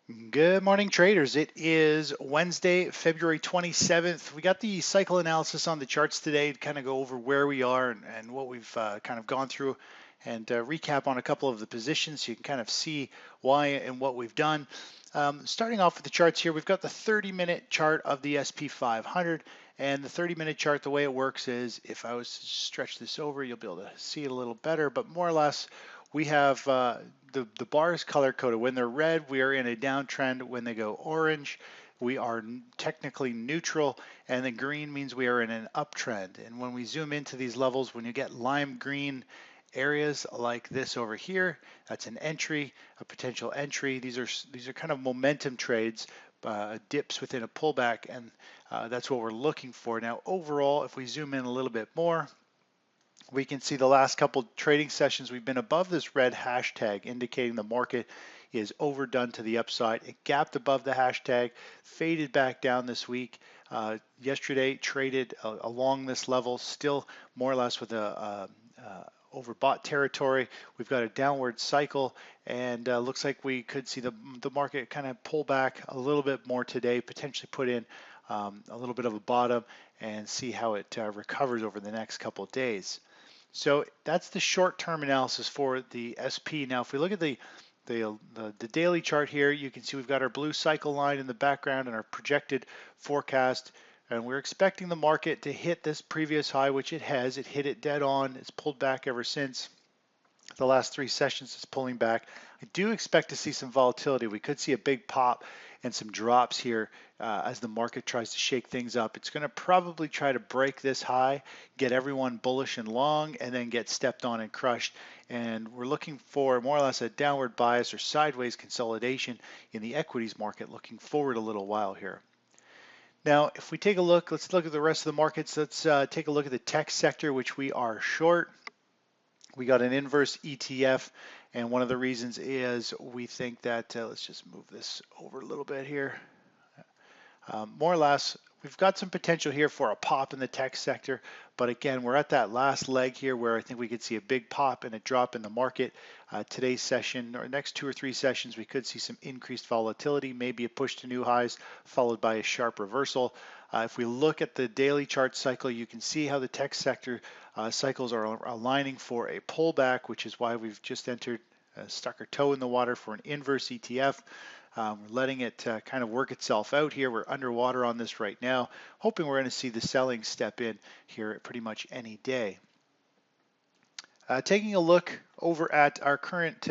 Good morning, traders. It is Wednesday, February 27th. We got the cycle analysis on the charts today to kind of go over where we are and what we've kind of gone through and recap on a couple of the positions so you can kind of see why and what we've done. Starting off with the charts here, we've got the 30-minute chart of the SP 500. And the 30-minute chart, the way it works is if I was to stretch this over, you'll be able to see it a little better. But more or less, we have the bars color coded. When they're red, we are in a downtrend. When they go orange, we are technically neutral, and the green means we are in an uptrend. And when we zoom into these levels, when you get lime green areas like this over here, that's an entry, a potential entry. These are kind of momentum trades, dips within a pullback, and that's what we're looking for. Now, overall, if we zoom in a little bit more, we can see the last couple trading sessions we've been above this red hashtag, indicating the market is overdone to the upside. It gapped above the hashtag, faded back down this week. Yesterday traded along this level, still more or less with a overbought territory. We've got a downward cycle, and looks like we could see the market kind of pull back a little bit more today, potentially put in a little bit of a bottom and see how it recovers over the next couple of days. So that's the short-term analysis for the SP. Now, if we look at the daily chart here, you can see we've got our blue cycle line in the background and our projected forecast. And we're expecting the market to hit this previous high, which it has. It hit it dead on. It's pulled back ever since. The last three sessions it's pulling back. I do expect to see some volatility. We could see a big pop and some drops here as the market tries to shake things up. It's going to probably try to break this high, get everyone bullish and long, and then get stepped on and crushed. And we're looking for more or less a downward bias or sideways consolidation in the equities market, looking forward a little while here. Now, if we take a look, let's look at the rest of the markets. Let's take a look at the tech sector, which we are short. We got an inverse ETF, and one of the reasons is we think that, let's just move this over a little bit here. More or less, we've got some potential here for a pop in the tech sector, but again, we're at that last leg here where I think we could see a big pop and a drop in the market. Today's session, or next 2 or 3 sessions, we could see some increased volatility, maybe a push to new highs, followed by a sharp reversal. If we look at the daily chart cycle, you can see how the tech sector cycles are aligning for a pullback, which is why we've just stuck our toe in the water for an inverse ETF. We're letting it kind of work itself out here. We're underwater on this right now, hoping we're going to see the selling step in here at pretty much any day. Taking a look over at our current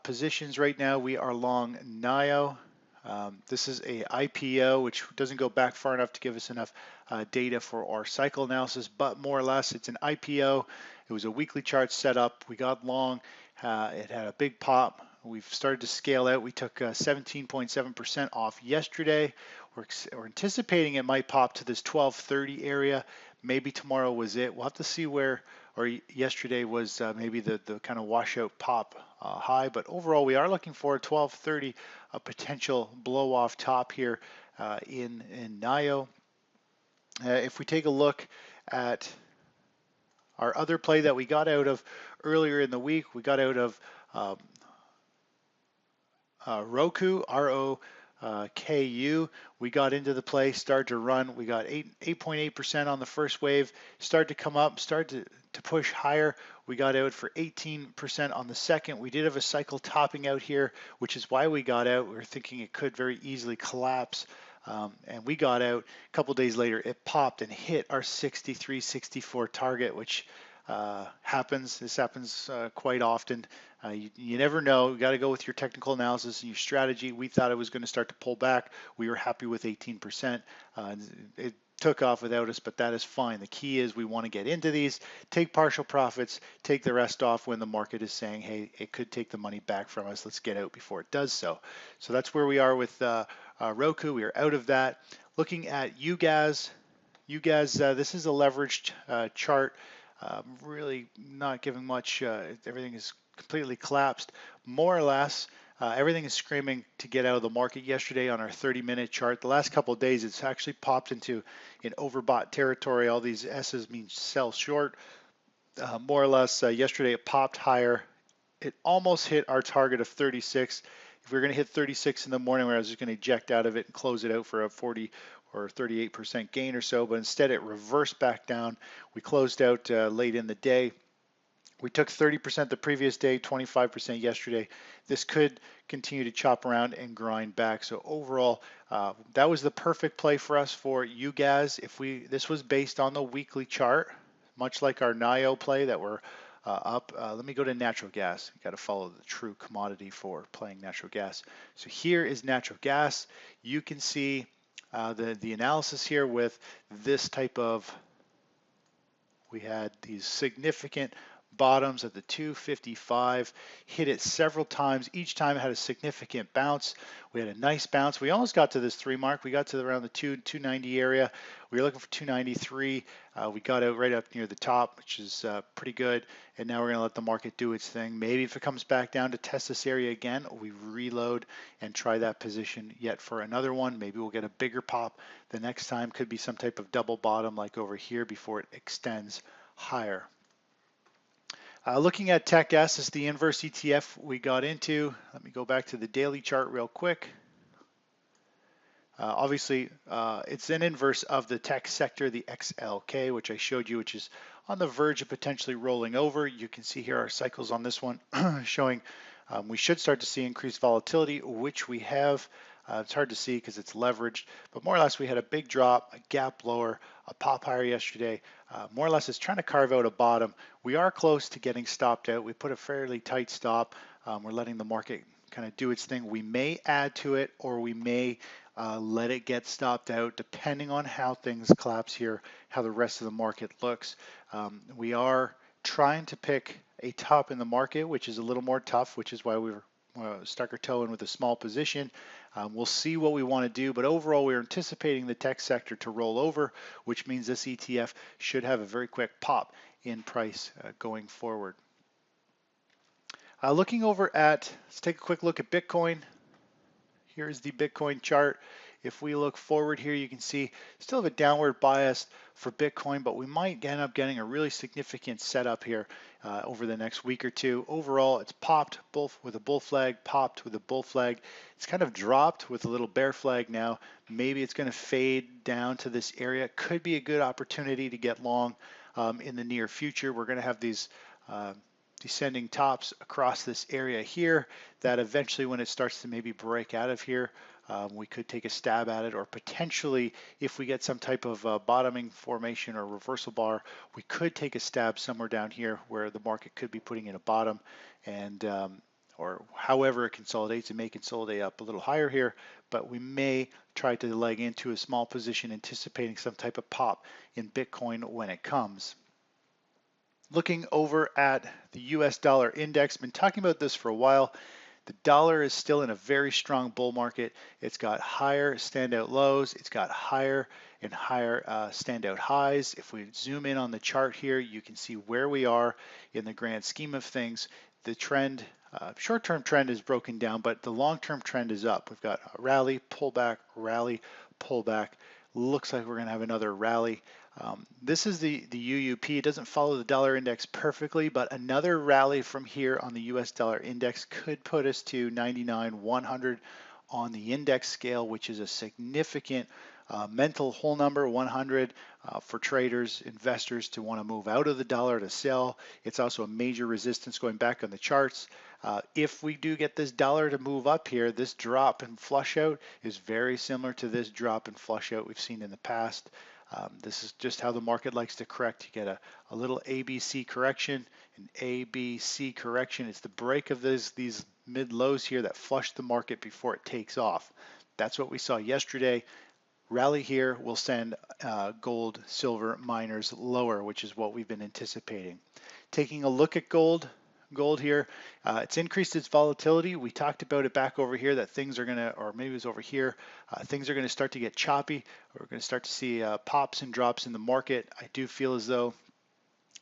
positions right now, we are long NIO. This is a IPO, which doesn't go back far enough to give us enough data for our cycle analysis, but more or less it's an IPO. It was a weekly chart set up. We got long. It had a big pop. We've started to scale out. We took 17.7% off yesterday. We're anticipating it might pop to this 1230 area. Maybe tomorrow was it. We'll have to see where, or yesterday was maybe the kind of washout pop high. But overall, we are looking for a 1230, a potential blow off top here in NIO. If we take a look at our other play that we got out of earlier in the week, we got out of Roku, ROKU. We got into the play, started to run. We got 8.8% on the first wave, started to come up, started to push higher. We got out for 18% on the second. We did have a cycle topping out here, which is why we got out. We were thinking it could very easily collapse. And we got out. A couple days later, it popped and hit our 63, 64 target, which happens. This happens quite often. You never know. You got to go with your technical analysis and your strategy. We thought it was going to start to pull back. We were happy with 18%. It took off without us, but that is fine. The key is we want to get into these, take partial profits, take the rest off when the market is saying, hey, it could take the money back from us. Let's get out before it does so. So that's where we are with Roku. We are out of that. Looking at UGAZ. UGAZ, this is a leveraged chart. Really not giving much. Everything is completely collapsed, more or less. Everything is screaming to get out of the market. Yesterday on our 30-minute chart, the last couple of days, it's actually popped into an overbought territory. All these S's mean sell short. More or less, yesterday it popped higher. It almost hit our target of 36. if we were going to hit 36 in the morning, where I was just going to eject out of it and close it out for a 40 or 38% gain or so, but instead it reversed back down. We closed out late in the day. We took 30% the previous day, 25% yesterday. This could continue to chop around and grind back. So overall, that was the perfect play for us for you guys. This was based on the weekly chart, much like our NIO play that we're up. Let me go to natural gas. You got to follow the true commodity for playing natural gas. So here is natural gas. You can see the analysis here with this type of. We had these significant bottoms at the 255, hit it several times. Each time it had a significant bounce. We had a nice bounce. We almost got to this 3 mark. We got to around the 290 area. We were looking for 293. We got out right up near the top, which is pretty good. And now we're going to let the market do its thing. Maybe if it comes back down to test this area again, we reload and try that position yet for another one. Maybe we'll get a bigger pop the next time. Could be some type of double bottom like over here before it extends higher. Looking at Tech S is the inverse ETF we got into. Let me go back to the daily chart real quick. Obviously, it's an inverse of the tech sector, the XLK, which I showed you, which is on the verge of potentially rolling over. You can see here our cycles on this one showing we should start to see increased volatility, which we have. It's hard to see because it's leveraged, but more or less we had a big drop, a gap lower, a pop higher yesterday. More or less it's trying to carve out a bottom. We are close to getting stopped out. We put a fairly tight stop. We're letting the market kind of do its thing. We may add to it or we may let it get stopped out depending on how things collapse here, how the rest of the market looks. We are trying to pick a top in the market, which is a little more tough, which is why we were stuck our toe in with a small position. We'll see what we want to do, but overall we're anticipating the tech sector to roll over, which means this ETF should have a very quick pop in price going forward. Looking over at, let's take a quick look at Bitcoin. Here's the Bitcoin chart. If we look forward here, you can see still have a downward bias for Bitcoin, but we might end up getting a really significant setup here over the next week or two. Overall, it's popped both with a bull flag, popped with a bull flag. It's kind of dropped with a little bear flag now. Maybe it's going to fade down to this area. Could be a good opportunity to get long in the near future. We're going to have these descending tops across this area here that eventually when it starts to maybe break out of here, we could take a stab at it, or potentially if we get some type of bottoming formation or reversal bar, we could take a stab somewhere down here where the market could be putting in a bottom, and or however it consolidates. It may consolidate up a little higher here, but we may try to leg into a small position anticipating some type of pop in Bitcoin when it comes. Looking over at the US dollar index, been talking about this for a while. The dollar is still in a very strong bull market. It's got higher standout lows. It's got higher and higher standout highs. If we zoom in on the chart here, you can see where we are in the grand scheme of things. The trend, short-term trend is broken down, but the long-term trend is up. We've got a rally, pullback, rally, pullback. Looks like we're going to have another rally. This is the UUP. It doesn't follow the dollar index perfectly, but another rally from here on the US dollar index could put us to 99,100 on the index scale, which is a significant mental whole number, 100 for traders, investors to want to move out of the dollar to sell. It's also a major resistance going back on the charts. If we do get this dollar to move up here, this drop and flush out is very similar to this drop and flush out we've seen in the past. This is just how the market likes to correct. You get a little ABC correction, an ABC correction. It's the break of these mid lows here that flush the market before it takes off. That's what we saw yesterday. Rally here will send gold, silver miners lower, which is what we've been anticipating. Taking a look at gold here, it's increased its volatility. We talked about it back over here that things are going to, or maybe it was over here, things are going to start to get choppy. We're going to start to see pops and drops in the market. I do feel as though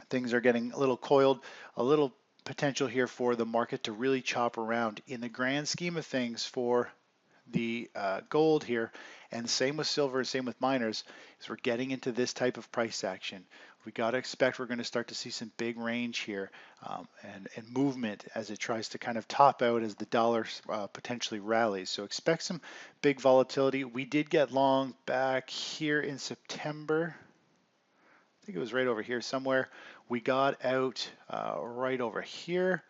things are getting a little coiled, a little potential here for the market to really chop around in the grand scheme of things for the gold here, and same with silver and same with miners, is we're getting into this type of price action. we got to expect we're going to start to see some big range here, and movement as it tries to kind of top out as the dollar potentially rallies. So expect some big volatility. We did get long back here in September. I think it was right over here somewhere. We got out right over here,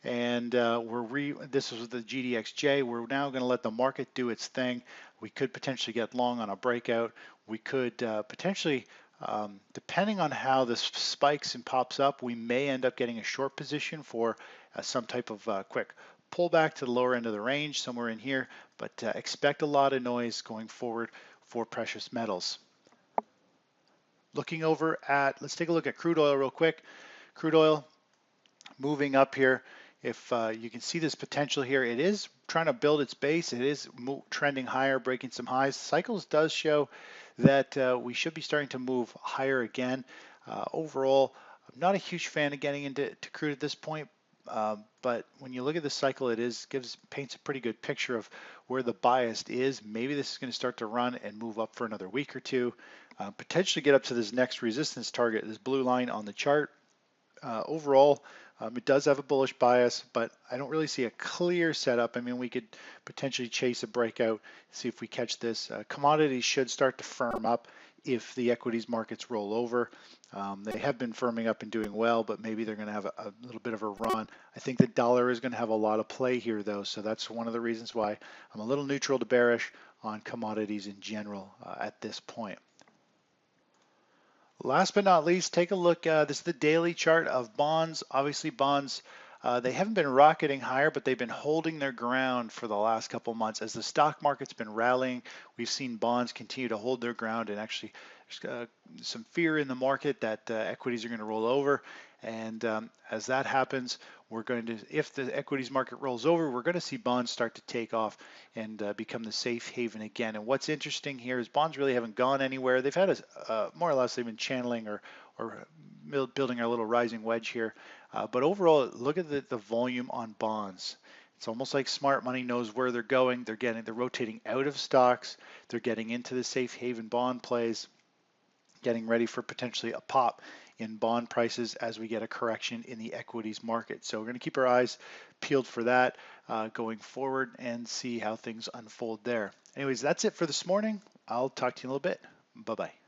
and this was the GDXJ. We're now going to let the market do its thing. We could potentially get long on a breakout. We could potentially, depending on how this spikes and pops up, we may end up getting a short position for some type of quick pullback to the lower end of the range, somewhere in here. But expect a lot of noise going forward for precious metals. Looking over at, let's take a look at crude oil real quick. Crude oil moving up here. If you can see this potential here, it is trying to build its base. It is trending higher, breaking some highs. Cycles does show that we should be starting to move higher again. Overall, I'm not a huge fan of getting into crude at this point, but when you look at the cycle, it paints a pretty good picture of where the bias is. Maybe this is going to start to run and move up for another week or two, potentially get up to this next resistance target, this blue line on the chart. Overall, it does have a bullish bias, but I don't really see a clear setup. I mean, we could potentially chase a breakout, see if we catch this. Commodities should start to firm up if the equities markets roll over. They have been firming up and doing well, but maybe they're going to have a little bit of a run. I think the dollar is going to have a lot of play here, though, so that's one of the reasons why I'm a little neutral to bearish on commodities in general at this point. Last but not least, take a look. This is the daily chart of bonds. Obviously, bonds, they haven't been rocketing higher, but they've been holding their ground for the last couple months. As the stock market's been rallying, we've seen bonds continue to hold their ground, and actually there's some fear in the market that equities are going to roll over. And as that happens, if the equities market rolls over, we're going to see bonds start to take off and become the safe haven again. And what's interesting here is bonds really haven't gone anywhere. They've had more or less they've been channeling or building our little rising wedge here. But overall, look at the volume on bonds. It's almost like smart money knows where they're going. They're rotating out of stocks. They're getting into the safe haven bond plays, getting ready for potentially a pop in bond prices as we get a correction in the equities market. So we're going to keep our eyes peeled for that going forward and see how things unfold there. Anyways, that's it for this morning. I'll talk to you in a little bit. Bye-bye.